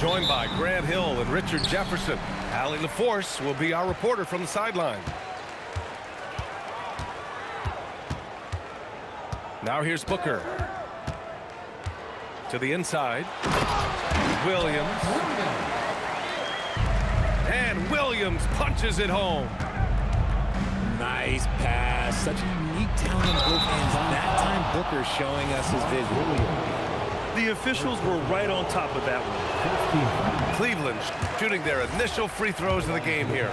Joined by Grant Hill and Richard Jefferson. Allie LaForce will be our reporter from the sideline. Now here's Booker. To the inside. Williams. And Williams punches it home. Nice pass. Such a unique talent in both ends. That time Booker showing us his vision. The officials were right on top of that one. Cleveland shooting their initial free throws of the game here.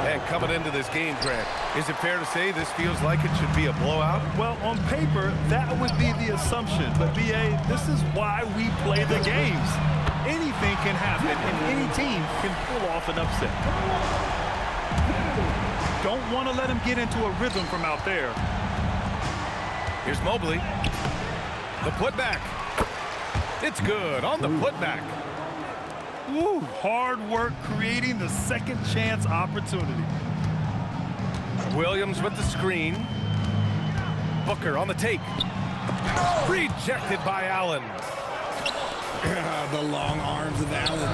And coming into this game, Grant, is it fair to say this feels like it should be a blowout? Well, on paper, that would be the assumption. But, B.A., this is why we play the games. Anything can happen, and any team can pull off an upset. Don't want to let him get into a rhythm from out there. Here's Mobley. The putback. It's good on the putback. Woo, hard work creating the second chance opportunity. Williams with the screen. Booker on the take. Rejected by Allen. The long arms of Allen.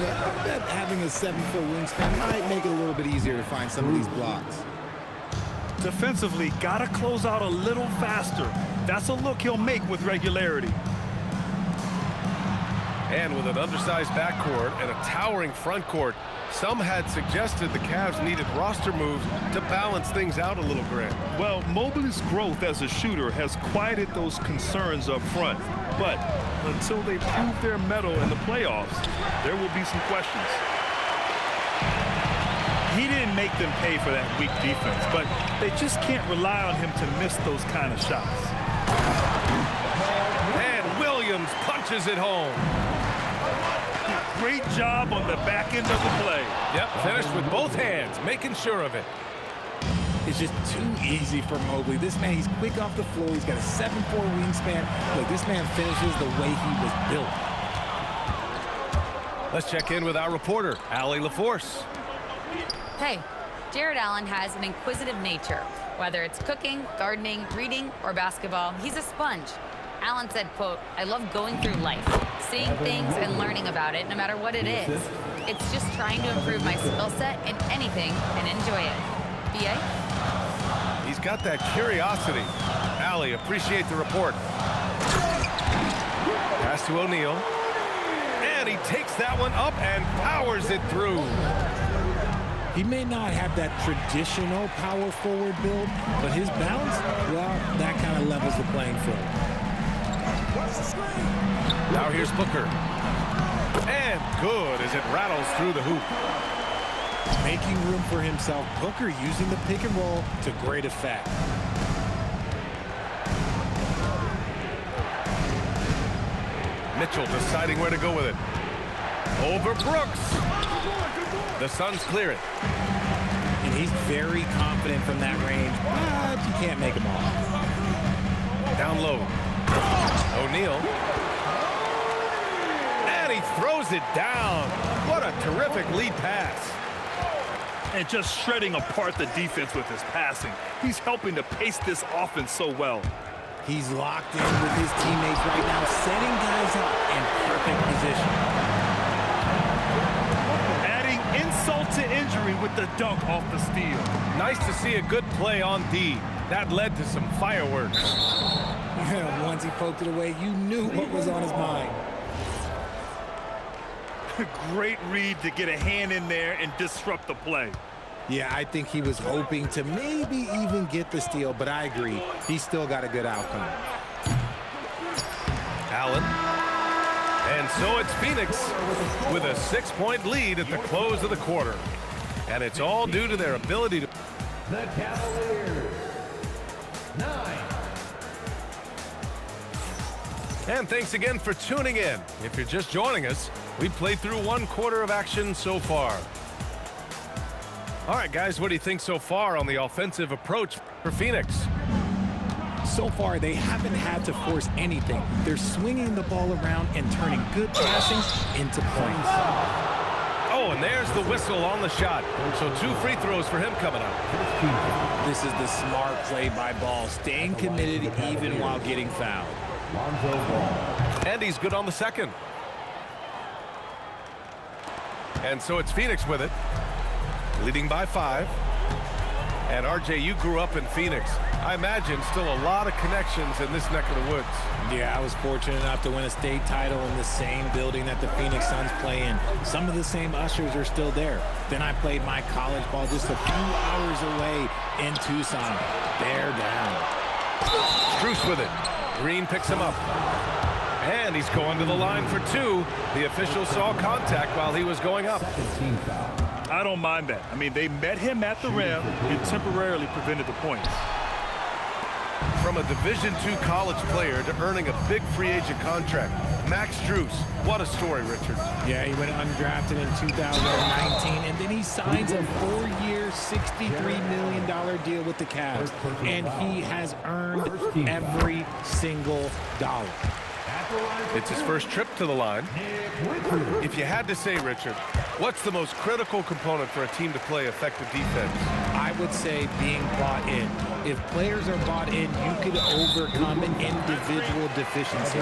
Having a 7-foot wingspan might make it a little bit easier to find some of these blocks. Defensively, got to close out a little faster. That's a look he'll make with regularity. And with an undersized backcourt and a towering front court, some had suggested the Cavs needed roster moves to balance things out a little, Grant. Well, Mobley's growth as a shooter has quieted those concerns up front. But until they prove their mettle in the playoffs, there will be some questions. He didn't make them pay for that weak defense, but they just can't rely on him to miss those kind of shots. And Williams punches it home. Great job on the back end of the play. Yep, finished with both hands, making sure of it. It's just too easy for Mobley. This man, he's quick off the floor. He's got a 7'4" wingspan. Look, this man finishes the way he was built. Let's check in with our reporter, Allie LaForce. Hey, Jared Allen has an inquisitive nature. Whether it's cooking, gardening, reading, or basketball, he's a sponge. Allen said, quote, "I love going through life, seeing things and learning about it no matter what it is. It's just trying to improve my skill set in anything and enjoy it." B.A.? He's got that curiosity. Allie, appreciate the report. Pass to O'Neal. And he takes that one up and powers it through. He may not have that traditional power forward build, but his bounce, well, that kind of levels the playing field. Now here's Booker. And good as it rattles through the hoop. Making room for himself, Booker using the pick and roll to great effect. Mitchell deciding where to go with it. Over Brooks. The Suns clear it. And he's very confident from that range, but you can't make him off. Down low. O'Neal. And he throws it down. What a terrific lead pass. And just shredding apart the defense with his passing. He's helping to pace this offense so well. He's locked in with his teammates right now, setting guys up in perfect position. Adding insult to injury with the dunk off the steal. Nice to see a good play on D. That led to some fireworks. Once he poked it away, you knew what was on his mind. Great read to get a hand in there and disrupt the play. Yeah, I think he was hoping to maybe even get the steal, but I agree. He still got a good outcome. Allen. And so it's Phoenix with a 6-point lead at the close of the quarter. And it's all due to their ability to... The Cavaliers, 9. And thanks again for tuning in. If you're just joining us, we played through 1 quarter of action so far. All right, guys, what do you think so far on the offensive approach for Phoenix? So far, they haven't had to force anything. They're swinging the ball around and turning good passing into points. Oh, and there's the whistle on the shot. So 2 free throws for him coming up. This is the smart play by Ball, staying committed even while getting fouled. And he's good on the second. And so it's Phoenix with it, leading by 5. And RJ, you grew up in Phoenix. I imagine still a lot of connections in this neck of the woods. Yeah, I was fortunate enough to win a state title in the same building that the Phoenix Suns play in. Some of the same ushers are still there. Then I played my college ball just a few hours away in Tucson. They're down. Strus with it. Green picks him up. And he's going to the line for 2. The official saw contact while he was going up. Team foul. I don't mind that. I mean, they met him at the rim and temporarily prevented the points. From a Division II college player to earning a big free agent contract, Max Strus. What a story, Richard. Yeah, he went undrafted in 2019, and then he signs a 4-year, $63 million deal with the Cavs, and he has earned every single dollar. It's his first trip to the line. If you had to say, Richard, what's the most critical component for a team to play effective defense? I would say being bought in. If players are bought in, you could overcome an individual deficiency.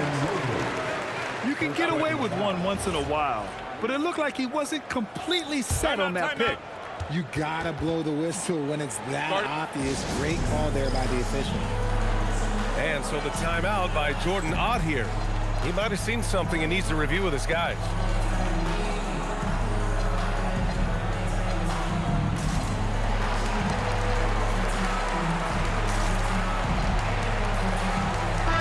You can get away with one once in a while, but it looked like he wasn't completely set on that pick. You gotta blow the whistle when it's that obvious. Great call there by the official. And so the timeout by Jordan Ott here. He might have seen something and needs to review with his guys.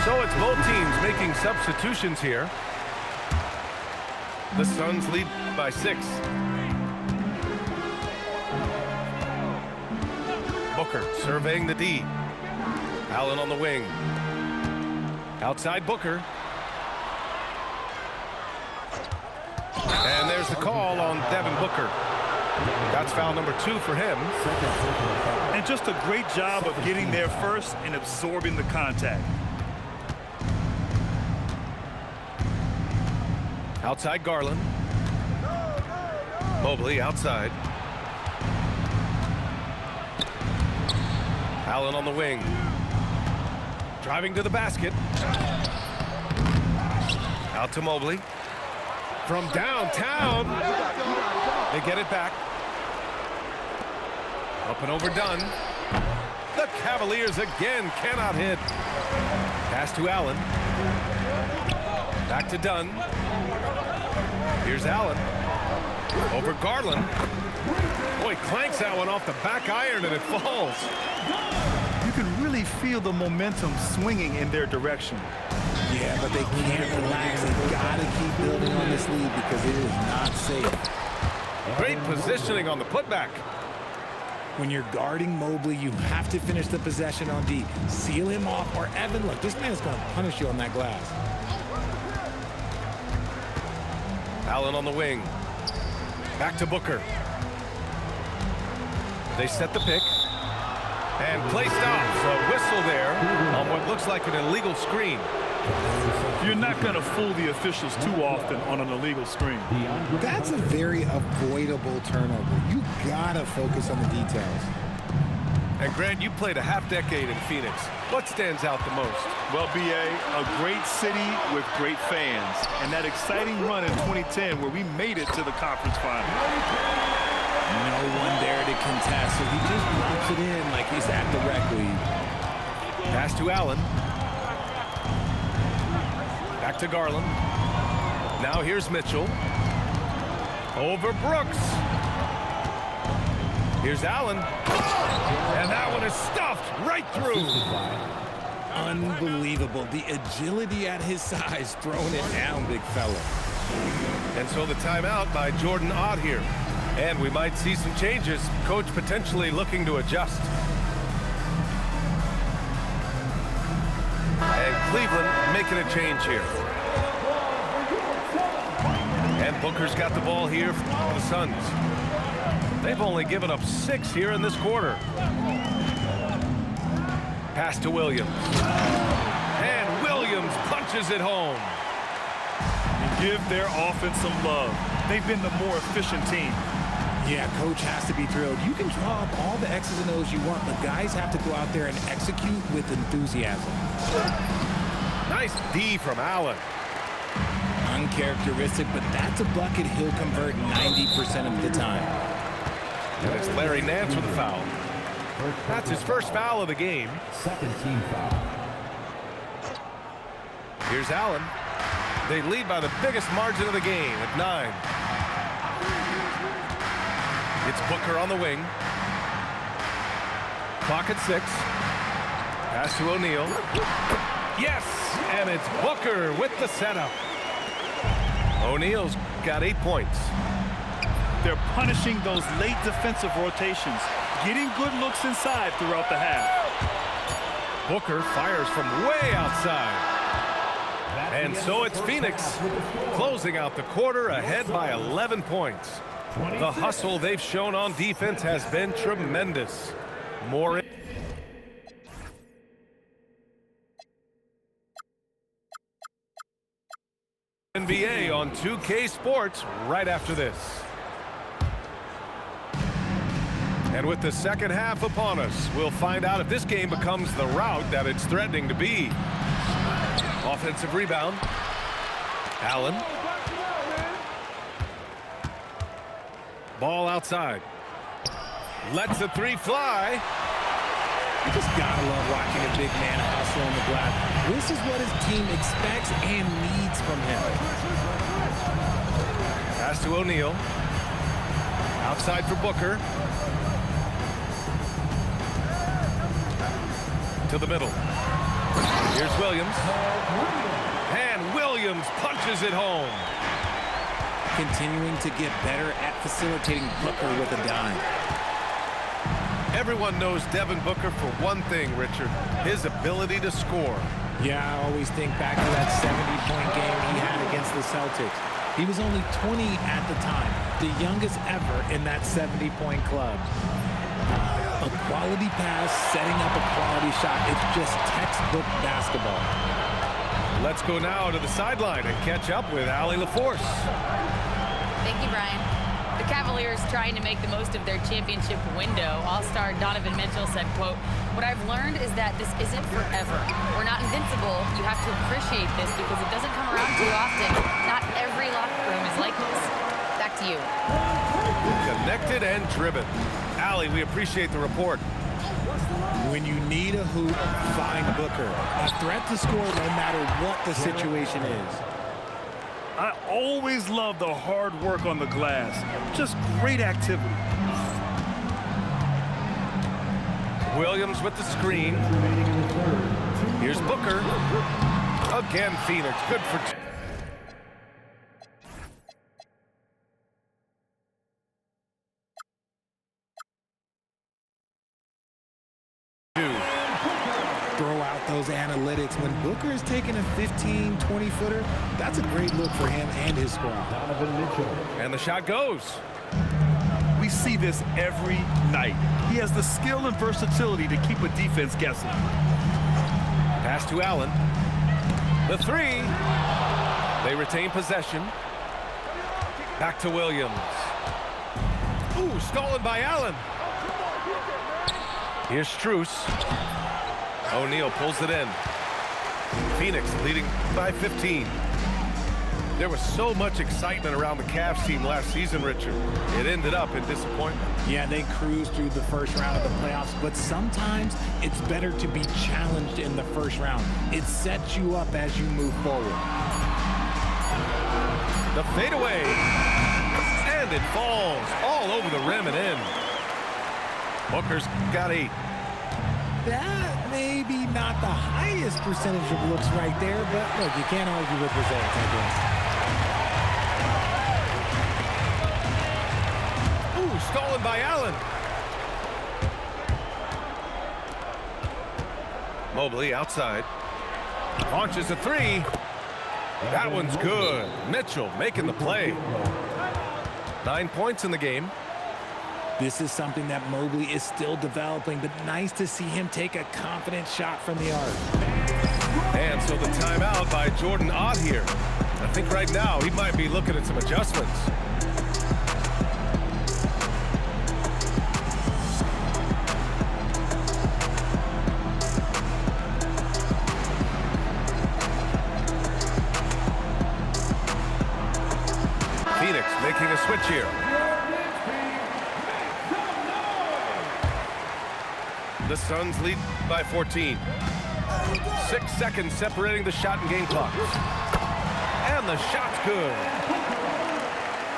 So it's both teams making substitutions here. The Suns lead by 6. Booker surveying the D. Allen on the wing. Outside Booker. And there's the call on Devin Booker. That's foul number 2 for him. And just a great job of getting there first and absorbing the contact. Outside Garland. Mobley outside. Allen on the wing. Driving to the basket. Out to Mobley. From downtown. They get it back. Up and over Dunn. The Cavaliers again cannot hit. Pass to Allen. Back to Dunn. Here's Allen. Over Garland. Boy, clanks that one off the back iron and it falls. You can really feel the momentum swinging in their direction. Yeah, but they can't relax. They've got to keep building on this lead because it is not safe. Great positioning on the putback. When you're guarding Mobley, you have to finish the possession on D. Seal him off, or Evan, look, this man's going to punish you on that glass. Allen on the wing. Back to Booker. They set the pick. And play stops. A whistle there on what looks like an illegal screen. You're not going to fool the officials too often on an illegal screen. That's a very avoidable turnover. You got to focus on the details. And Grant, you played a half-decade in Phoenix. What stands out the most? Well, B.A., a great city with great fans. And that exciting run in 2010 where we made it to the conference final. No one there to contest, so he just drops it in like he's at the rec league. Pass to Allen. Back to Garland. Now here's Mitchell. Over Brooks. Here's Allen. And that one is stuffed right through. Unbelievable. The agility at his size, throwing it down, big fella. And so the timeout by Jordan Ott here. And we might see some changes. Coach potentially looking to adjust. And Cleveland making a change here. And Booker's got the ball here for the Suns. They've only given up 6 here in this quarter. Pass to Williams. And Williams punches it home. You give their offense some love. They've been the more efficient team. Yeah, coach has to be thrilled. You can draw up all the X's and O's you want, but guys have to go out there and execute with enthusiasm. Nice D from Allen. Uncharacteristic, but that's a bucket he'll convert 90% of the time. And it's Larry Nance with a foul. That's his first foul of the game. Second team foul. Here's Allen. They lead by the biggest margin of the game at 9. It's Booker on the wing. Clock at 6. Pass to O'Neal. Yes! And it's Booker with the setup. O'Neal's got 8 points. They're punishing those late defensive rotations, getting good looks inside throughout the half. Booker fires from way outside. And so it's Phoenix closing out the quarter ahead by 11 points. The hustle they've shown on defense has been tremendous. More NBA on 2K Sports right after this. And with the second half upon us, we'll find out if this game becomes the rout that it's threatening to be. Offensive rebound. Allen. Ball outside. Lets the three fly. You just gotta love watching a big man hustle on the glass. This is what his team expects and needs from him. Pass to O'Neal. Outside for Booker. To the middle. Here's Williams. And Williams punches it home. Continuing to get better at facilitating Booker with a dime. Everyone knows Devin Booker for one thing, Richard, his ability to score. Yeah, I always think back to that 70-point game he had against the Celtics. He was only 20 at the time, the youngest ever in that 70-point club. A quality pass, setting up a quality shot. It's just textbook basketball. Let's go now to the sideline and catch up with Allie LaForce. Thank you, Brian. The Cavaliers trying to make the most of their championship window. All-star Donovan Mitchell said, quote, "What I've learned is that this isn't forever. We're not invincible. You have to appreciate this because it doesn't come around too often. Not every locker room is like this." Back to you. Connected and driven. Allie, we appreciate the report. When you need a hoop, find Booker. A threat to score no matter what the situation is. I always love the hard work on the glass. Just great activity. Williams with the screen. Here's Booker. Again, Phoenix. Good for two. Throw out those analytics. When Booker is taking a 15, 20-footer, that's a great look for him and his squad. Donovan Mitchell. And the shot goes. We see this every night. He has the skill and versatility to keep a defense guessing. Pass to Allen. The three. They retain possession. Back to Williams. Ooh, stolen by Allen. Here's Strus. O'Neal pulls it in. Phoenix leading by 15. There was so much excitement around the Cavs team last season, Richard. It ended up in disappointment. Yeah, they cruised through the first round of the playoffs, but sometimes it's better to be challenged in the first round. It sets you up as you move forward. The fadeaway. And it falls all over the rim and in. Booker's got 8. That may be not the highest percentage of looks right there, but look, you can't argue with results, I guess. Ooh, stolen by Allen. Mobley outside. Launches a three. That one's good. Mitchell making the play. 9 points in the game. This is something that Mobley is still developing, but nice to see him take a confident shot from the arc. And so the timeout by Jordan Ott here. I think right now he might be looking at some adjustments. Phoenix making a switch here. The Suns lead by 14. 6 seconds separating the shot and game clock. And the shot's good.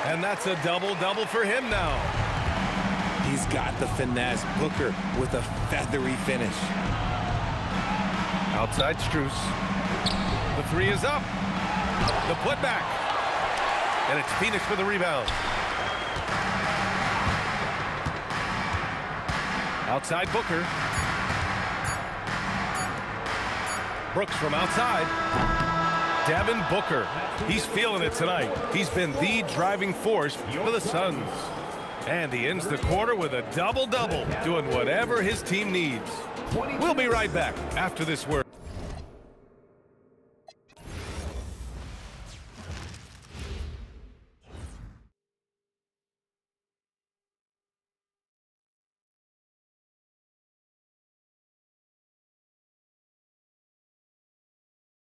And that's a double-double for him now. He's got the finesse. Booker with a feathery finish. Outside Strus. The three is up. The putback. And it's Phoenix for the rebound. Outside Booker. Brooks from outside. Devin Booker. He's feeling it tonight. He's been the driving force for the Suns. And he ends the quarter with a double-double, doing whatever his team needs. We'll be right back after this word.